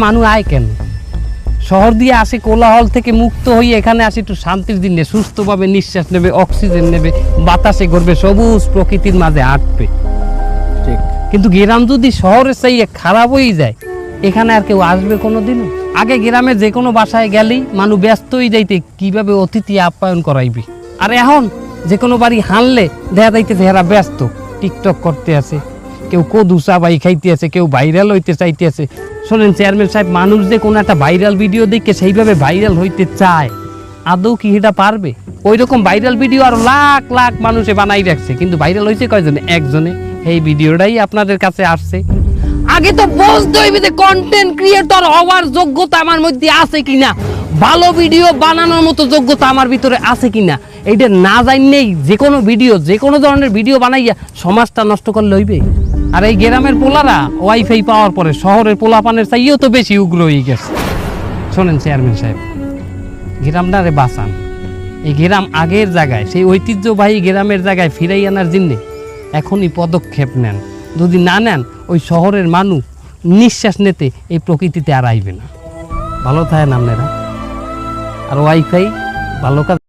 মানুষ আয় কেন? শহর দিয়ে আসে কোলাহল থেকে মুক্ত হয়ে এখানে আসে একটু শান্তির দিনে, সুস্থভাবে নিঃশ্বাস নেবে, অক্সিজেন নেবে, বাতাসে ঘুরবে, সবুজ প্রকৃতির মাঝে হাঁটবে। ঠিক। কিন্তু গ্রাম যদি শহরের চাইয়ে খারাপ হয়ে যায়, এখানে আর কেউ আসবে কোনোদিনও? আগে গ্রামে যে কোনো বাসায় গেলেই মানুষ ব্যস্ত হয়ে যাইতে কিভাবে অতিথি আপ্যায়ন করাইবে। আর এখন যে কোনো বাড়ি হানলে দেখা যাইতেছে এরা ব্যস্ত, টিকটক করতে আছে, কেউ কদু চাবাই খাইতে আছে, কেউ ভাইরাল হইতে চাইতে আছে। শোনেন চেয়ারম্যান সাহেব, মানুষ যে কোনো একটা ভাইরাল ভিডিও দেখে সেইভাবে ভাইরাল হইতে চায়, আদৌ কি এটা পারবে? ওই রকম ভাইরাল ভিডিও আর লাখ লাখ মানুষে বানাই রাখছে, কিন্তু ভাইরাল হয়েছে কয়জনে? একজনে। এই ভিডিওটাই আপনাদের কাছে আসছে। আগে তো বুঝতে হইবে যে কন্টেন্ট ক্রিয়েটর হওয়ার যোগ্যতা আমার মধ্যে আছে কিনা, ভালো ভিডিও বানানোর মতো যোগ্যতা আমার ভিতরে আছে কিনা। এইটা না জানলেই যে কোনো ভিডিও, যে কোনো ধরনের ভিডিও বানাইয়া সমাজটা নষ্ট করলে হইবে। আর এই গ্রামের পোলারা ওয়াইফাই পাওয়ার পরে শহরের পোলাপানের চাইও তো বেশি উগ্র হয়ে গেছে। শোনেন চেয়ারম্যান সাহেব, গ্রামটারে বাঁচান। এই গ্রাম আগের জায়গায়, সেই ঐতিহ্যবাহী গ্রামের জায়গায় ফিরাই আনার জন্যে এখনই পদক্ষেপ নেন। যদি না নেন, ওই শহরের মানুষ নিঃশ্বাস নিতে এই প্রকৃতিতে আর আইবে না। ভালো থাকেন আপনারা। আর ওয়াইফাই ভালো কাজ